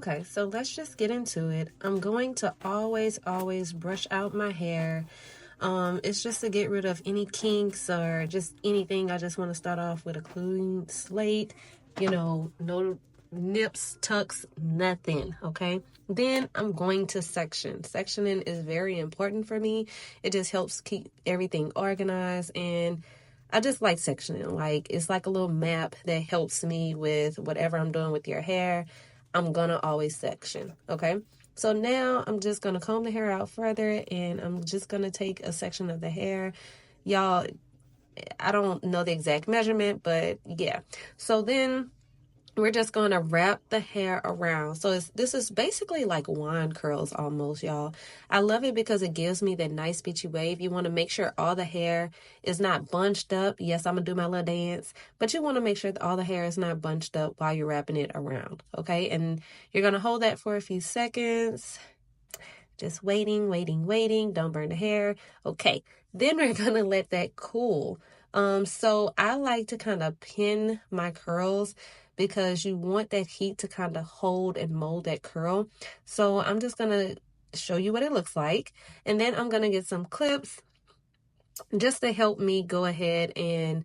Okay, so let's just get into it. I'm going to always brush out my hair. It's just to get rid of any kinks or just anything. I just want to start off with a clean slate, no nips, tucks, nothing, okay? Then I'm going to section. Sectioning is very important for me. It just helps keep everything organized, and I just like sectioning. Like, it's like a little map that helps me with whatever I'm doing with your hair. I'm gonna always section, okay? So now I'm just gonna comb the hair out further, and I'm just gonna take a section of the hair. Y'all, I don't know the exact measurement, but yeah. So then we're just going to wrap the hair around. So this is basically like wand curls almost, y'all. I love it because it gives me that nice beachy wave. You want to make sure all the hair is not bunched up. Yes, I'm going to do my little dance, but you want to make sure that all the hair is not bunched up while you're wrapping it around, okay? And you're going to hold that for a few seconds. Just waiting. Don't burn the hair. Okay, then we're going to let that cool. So I like to kind of pin my curls because you want that heat to kind of hold and mold that curl. So I'm just going to show you what it looks like. And then I'm going to get some clips just to help me go ahead and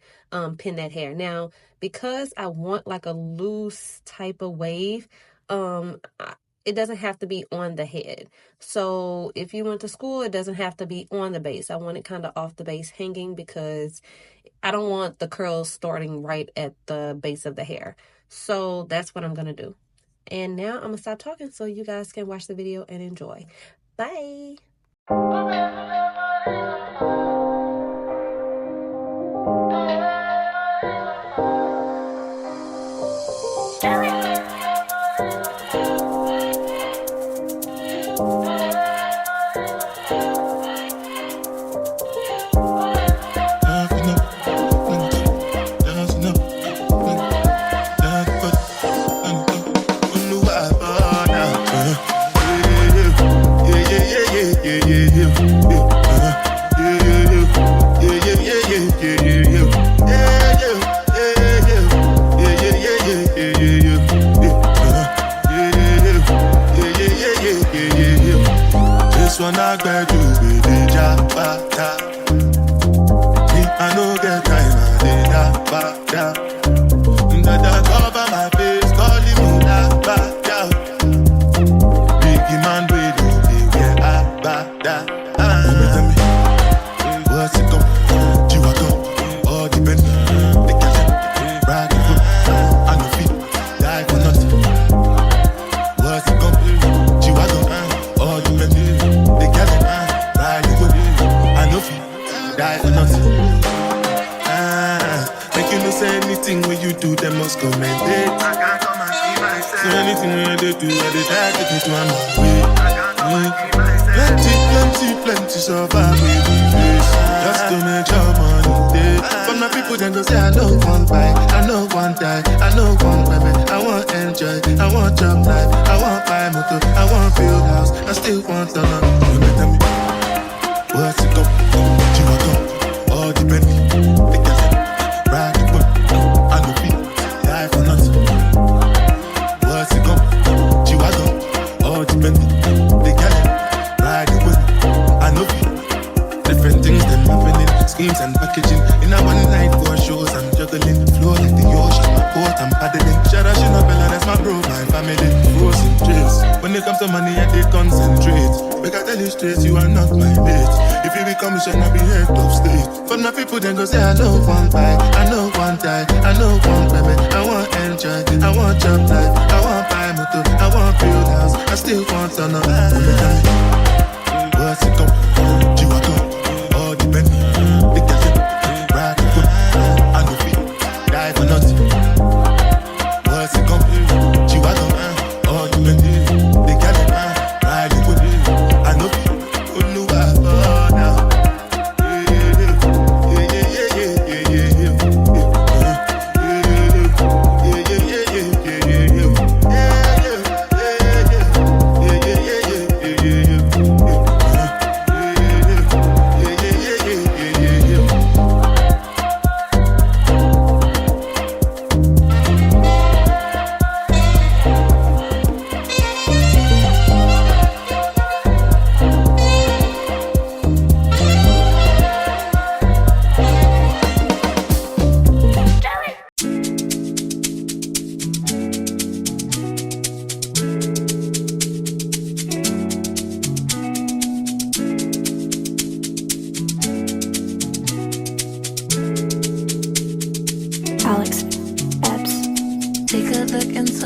pin that hair. Now, because I want like a loose type of wave, it doesn't have to be on the head. So if you went to school, it doesn't have to be on the base. I want it kind of off the base hanging because I don't want the curls starting right at the base of the hair. So that's what I'm going to do. And now I'm going to stop talking so you guys can watch the video and enjoy. Bye. This one I beg you with the jabata. Me, I no get time, I did jabata. Dada cover my face, calling me jabata. Biggie man, we do the way I bada. Tell me, what's it come? You are come, all the bend. They can't ride the foot. I no feet, die for nothing. What's it come? You are come, all the bend. They can't ride the foot. I no feet, die for nothing. Make you no say anything when you do, they must commend it. I can't come and see myself. So anything when they do, I they try to take me to another way. I can't come and see myself. Plenty survive with the face. Just to make your money day. But my people then go say I know one buy, I know one die, I know one women. I want enjoy, I want job life, I want buy motor, I want build house, I still want to know. Tell me, what's it come? You are come, all the Bentley. They can say, ride the boat, I no feet, die for nothing. What's it come? You are come, all the Bentley. They can say, ride the boat, I no feet. Different things them happening, schemes and packaging. In a one night for shows, I'm juggling. Flow like the ocean, my boat, I'm paddling. Shout out Shinabella, that's my bro, my family. Frozen dreams. When it comes to money, I did concentrate. Make I tell you straight, you are not my mate. If you become a shine, I'll be head of state. But my people then go say, I know one buy, I know one die, I know one women. I want enjoy, I want job life, I want buy motor, I want build house, I still want to know. What's it come? You are come, all the Bentley. They can say, ride the foot, I no feet, die for nothing. What's it come? You are come, all the Bentley. They can say, ride the foot, I no feet. Oh now.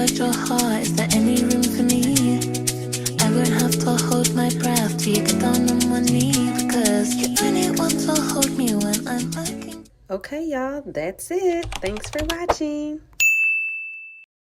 inside your heart, is there any room for me? I won't have to hold my breath till you get down on one knee, because you only want to hold me when I'm looking. Okay, y'all, that's it. Thanks for watching.